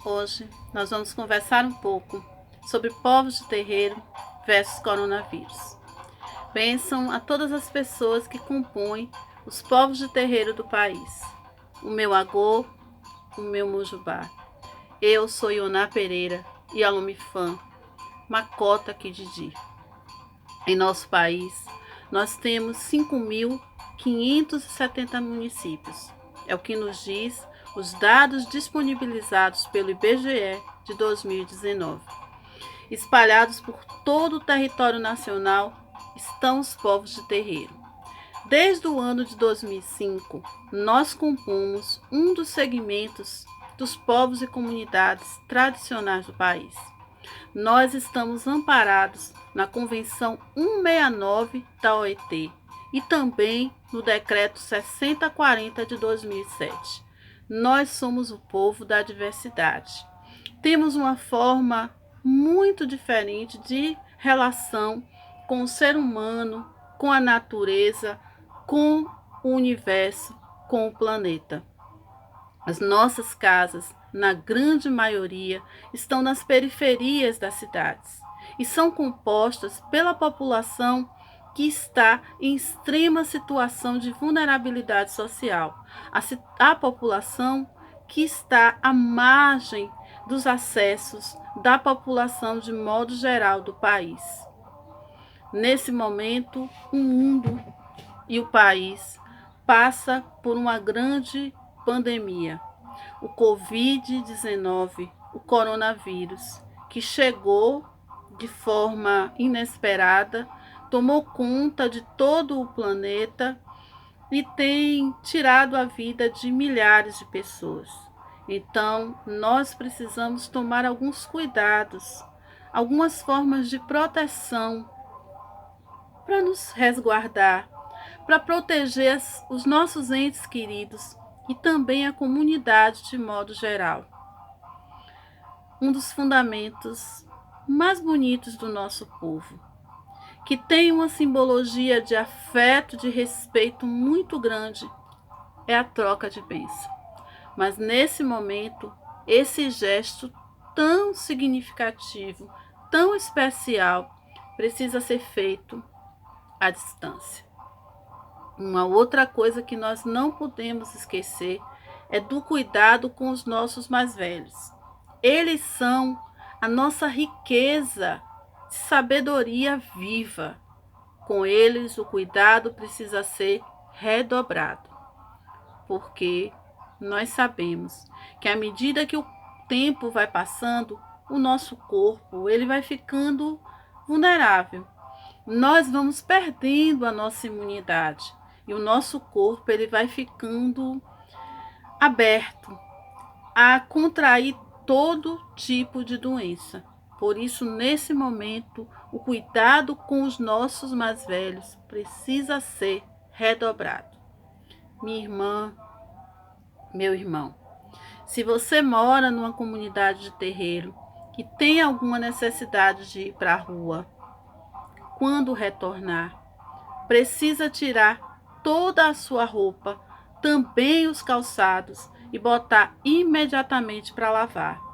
Hoje nós vamos conversar um pouco sobre povos de terreiro versus coronavírus. Bênção a todas as pessoas que compõem os povos de terreiro do país. O meu agô, o meu mujubá. Eu sou Ioná Pereira e Alumifã, Macota Kididi. Em nosso país, nós temos 5.570 municípios. É o que nos diz os dados disponibilizados pelo IBGE de 2019. Espalhados por todo o território nacional estão os povos de terreiro. Desde o ano de 2005, nós compomos um dos segmentos dos povos e comunidades tradicionais do país. Nós estamos amparados na Convenção 169 da OIT e também no Decreto 6040 de 2007. Nós somos o povo da diversidade. Temos uma forma muito diferente de relação com o ser humano, com a natureza, com o universo, com o planeta. As nossas casas, na grande maioria, estão nas periferias das cidades e são compostas pela população que está em extrema situação de vulnerabilidade social, a população que está à margem dos acessos da população de modo geral do país. Nesse momento, o mundo e o país passa por uma grande pandemia, o Covid-19, o coronavírus, que chegou de forma inesperada, tomou conta de todo o planeta e tem tirado a vida de milhares de pessoas. Então, nós precisamos tomar alguns cuidados, algumas formas de proteção para nos resguardar, para proteger os nossos entes queridos e também a comunidade de modo geral. Um dos fundamentos mais bonitos do nosso povo, que tem uma simbologia de afeto, de respeito muito grande, é a troca de bênção. Mas nesse momento, esse gesto tão significativo, tão especial, precisa ser feito à distância. Uma outra coisa que nós não podemos esquecer é do cuidado com os nossos mais velhos. Eles são a nossa riqueza de sabedoria viva. Com eles, o cuidado precisa ser redobrado, porque nós sabemos que à medida que o tempo vai passando, o nosso corpo ele vai ficando vulnerável. Nós vamos perdendo a nossa imunidade e o nosso corpo ele vai ficando aberto a contrair todo tipo de doença. Por isso, nesse momento, o cuidado com os nossos mais velhos precisa ser redobrado. Minha irmã, meu irmão, se você mora numa comunidade de terreiro que tem alguma necessidade de ir para a rua, quando retornar, precisa tirar toda a sua roupa, também os calçados, e botar imediatamente para lavar.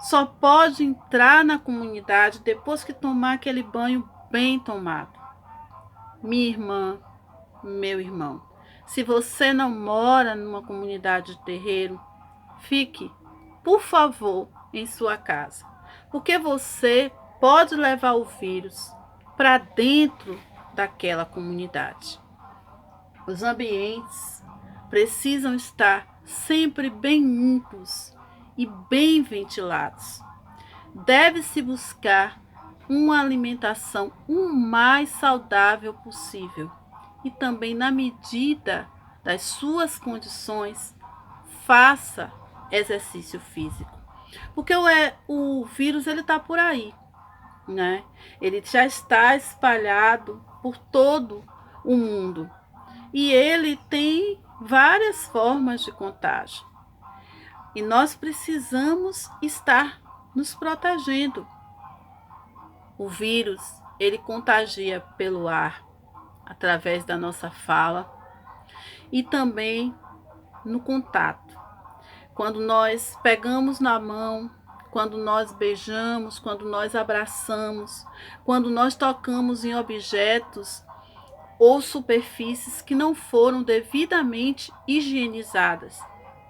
Só pode entrar na comunidade depois que tomar aquele banho bem tomado. Minha irmã, meu irmão, se você não mora numa comunidade de terreiro, fique, por favor, em sua casa, porque você pode levar o vírus para dentro daquela comunidade. Os ambientes precisam estar sempre bem limpos e bem ventilados. Deve-se buscar uma alimentação o mais saudável possível e também, na medida das suas condições, faça exercício físico. Porque o vírus ele está por aí, né? Ele já está espalhado por todo o mundo e ele tem várias formas de contágio. E nós precisamos estar nos protegendo. O vírus, ele contagia pelo ar, através da nossa fala e também no contato. quando nós pegamos na mão, quando nós beijamos, quando nós abraçamos, quando nós tocamos em objetos ou superfícies que não foram devidamente higienizadas,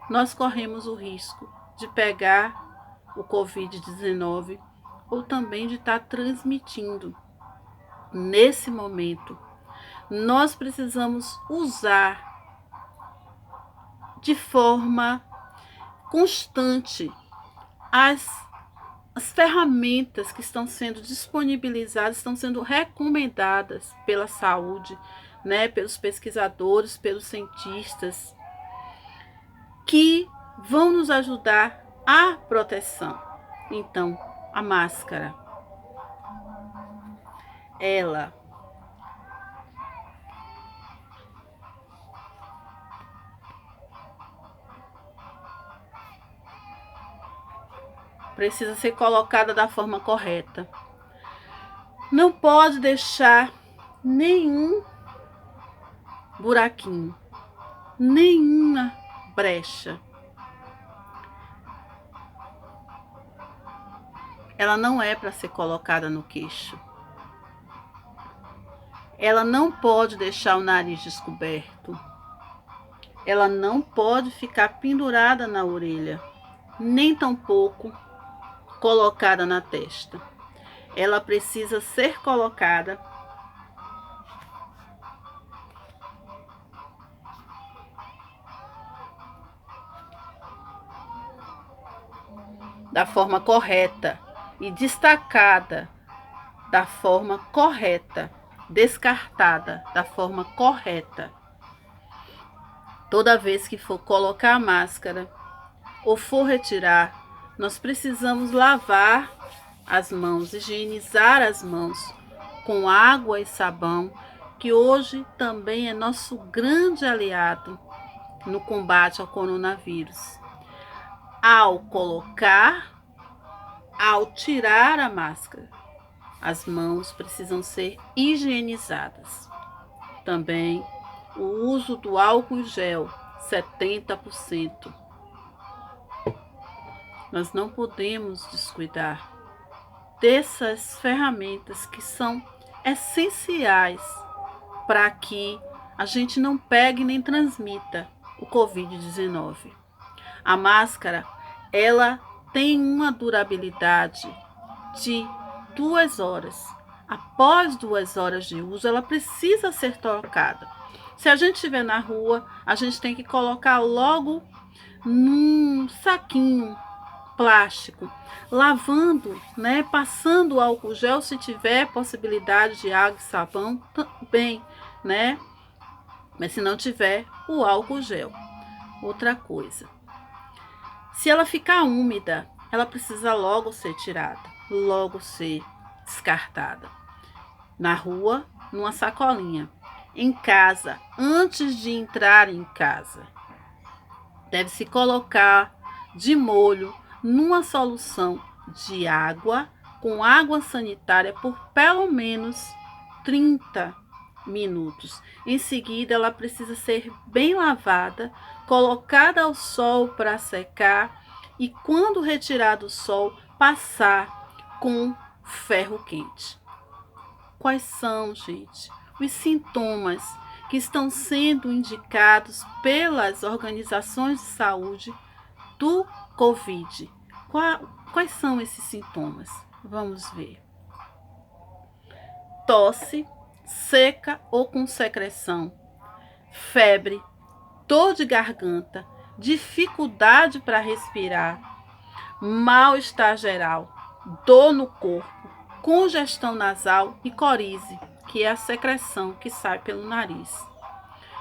nós corremos o risco de pegar o Covid-19 ou também de estar transmitindo. Nesse momento, nós precisamos usar de forma constante as ferramentas que estão sendo disponibilizadas, estão sendo recomendadas pela saúde, né, pelos pesquisadores, pelos cientistas, que vão nos ajudar à proteção. Então, a máscara, ela precisa ser colocada da forma correta. Não pode deixar nenhum buraquinho, nenhuma brecha. Ela não é para ser colocada no queixo. Ela não pode deixar o nariz descoberto. Ela não pode ficar pendurada na orelha, nem tampouco colocada na testa. Ela precisa ser colocada da forma correta e destacada da forma correta, descartada da forma correta. Toda vez que for colocar a máscara ou for retirar, nós precisamos lavar as mãos, higienizar as mãos com água e sabão, que hoje também é nosso grande aliado no combate ao coronavírus. Ao colocar, ao tirar a máscara, as mãos precisam ser higienizadas. Também o uso do álcool gel, 70%. Nós não podemos descuidar dessas ferramentas que são essenciais para que a gente não pegue nem transmita o Covid-19. A máscara, ela tem uma durabilidade de 2 horas. Após 2 horas de uso, ela precisa ser trocada. Se a gente estiver na rua, a gente tem que colocar logo num saquinho plástico, lavando, né, passando álcool gel, se tiver possibilidade de água e sabão, também, né? Mas se não tiver, o álcool gel. Outra coisa, se ela ficar úmida, ela precisa logo ser tirada, logo ser descartada. Na rua, numa sacolinha. Em casa, antes de entrar em casa, deve-se colocar de molho numa solução de água com água sanitária por pelo menos 30 minutos. Em seguida, ela precisa ser bem lavada, colocada ao sol para secar e, quando retirar do sol, passar com ferro quente. Quais são, gente, os sintomas que estão sendo indicados pelas organizações de saúde do Covid? Quais são esses sintomas? Vamos ver. Tosse, seca ou com secreção, febre, dor de garganta, dificuldade para respirar, mal-estar geral, dor no corpo, congestão nasal e coriza, que é a secreção que sai pelo nariz.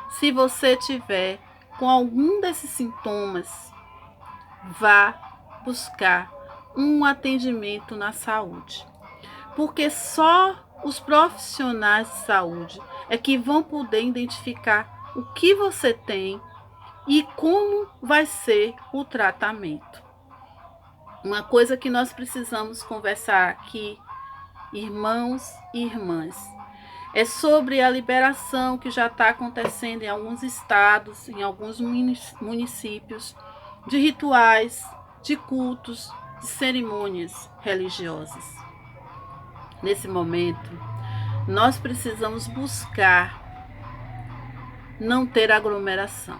Se você tiver com algum desses sintomas, vá buscar um atendimento na saúde, porque só os profissionais de saúde é que vão poder identificar o que você tem e como vai ser o tratamento. Uma coisa que nós precisamos conversar aqui, irmãos e irmãs, é sobre a liberação que já está acontecendo em alguns estados, em alguns municípios, de rituais, de cultos, de cerimônias religiosas. Nesse momento, nós precisamos buscar não ter aglomeração.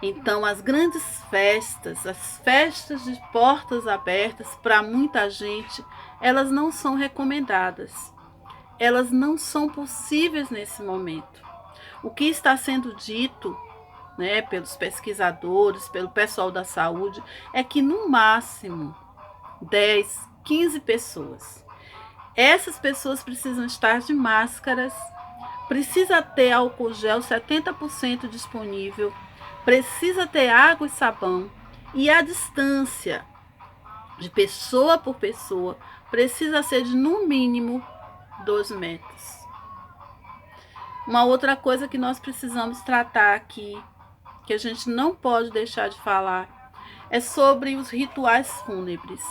Então, as grandes festas, as festas de portas abertas para muita gente, elas não são recomendadas. Elas não são possíveis nesse momento. O que está sendo dito, né, pelos pesquisadores, pelo pessoal da saúde, é que no máximo 10, 15 pessoas. Essas pessoas precisam estar de máscaras, precisa ter álcool gel 70% disponível, precisa ter água e sabão, e a distância de pessoa por pessoa precisa ser de no mínimo 2 metros. Uma outra coisa que nós precisamos tratar aqui, que a gente não pode deixar de falar, é sobre os rituais fúnebres.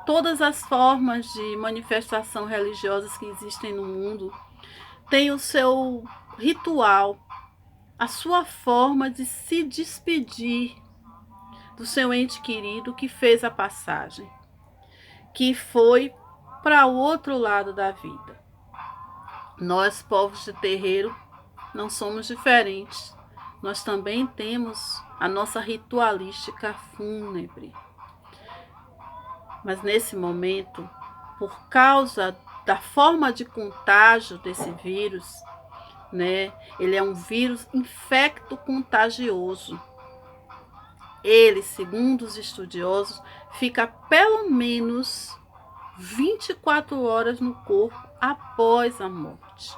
Todas as formas de manifestação religiosas que existem no mundo têm o seu ritual, a sua forma de se despedir do seu ente querido que fez a passagem, que foi para o outro lado da vida. Nós, povos de terreiro, não somos diferentes. Nós também temos a nossa ritualística fúnebre. Mas nesse momento, por causa da forma de contágio desse vírus, né? Ele é um vírus infecto-contagioso. Ele, segundo os estudiosos, fica pelo menos 24 horas no corpo após a morte.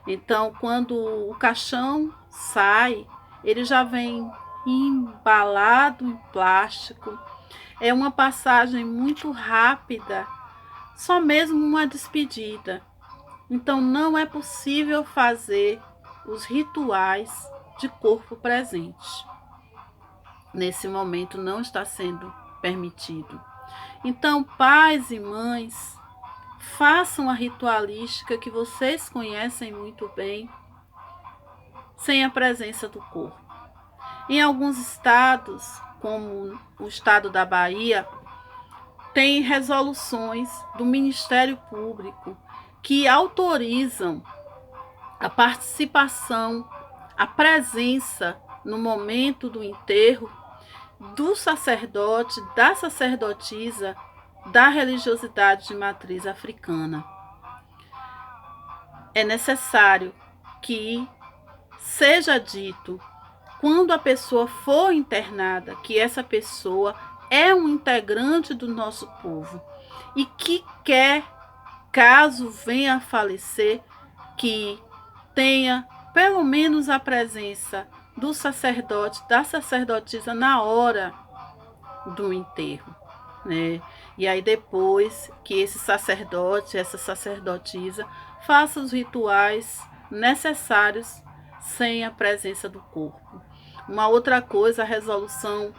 Então, quando o caixão sai, ele já vem embalado em plástico. É uma passagem muito rápida, só mesmo uma despedida. Então, não é possível fazer os rituais de corpo presente. Nesse momento, não está sendo permitido. Então, pais e mães, façam a ritualística que vocês conhecem muito bem, sem a presença do corpo. Em alguns estados, como o estado da Bahia, tem resoluções do Ministério Público que autorizam a participação, a presença no momento do enterro do sacerdote, da sacerdotisa, da religiosidade de matriz africana. É necessário que seja dito, quando a pessoa for internada, que essa pessoa é um integrante do nosso povo e que quer, caso venha a falecer, que tenha pelo menos a presença do sacerdote, da sacerdotisa na hora do enterro, né? E aí depois que esse sacerdote, essa sacerdotisa, faça os rituais necessários sem a presença do corpo. Uma outra coisa, a resolução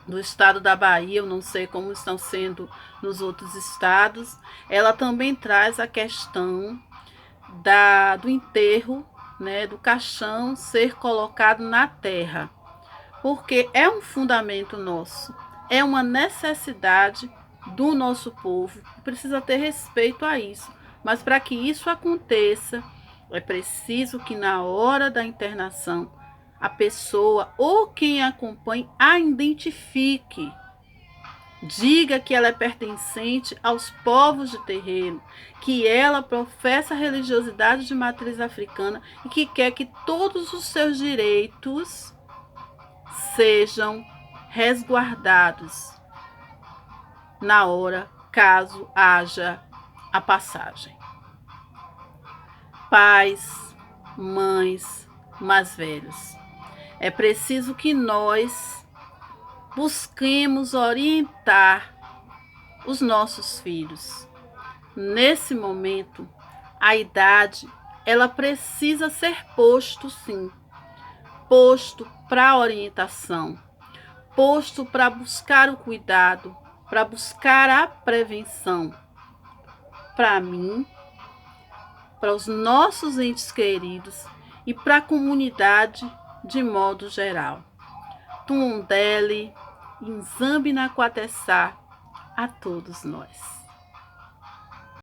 do estado da Bahia, eu não sei como estão sendo nos outros estados, ela também traz a questão do enterro, né, do caixão ser colocado na terra, porque é um fundamento nosso, é uma necessidade do nosso povo, precisa ter respeito a isso, mas para que isso aconteça, é preciso que na hora da internação, a pessoa ou quem acompanhe a identifique, diga que ela é pertencente aos povos de terreiro, que ela professa a religiosidade de matriz africana e que quer que todos os seus direitos sejam resguardados na hora, caso haja a passagem. Pais, mães, mais velhos, é preciso que nós busquemos orientar os nossos filhos. Nesse momento, a idade, ela precisa ser posto, sim, posto para orientação, posto para buscar o cuidado, para buscar a prevenção. Para mim, para os nossos entes queridos e para a comunidade de modo geral. Tundele, Inzambi na Quatessá, a todos nós.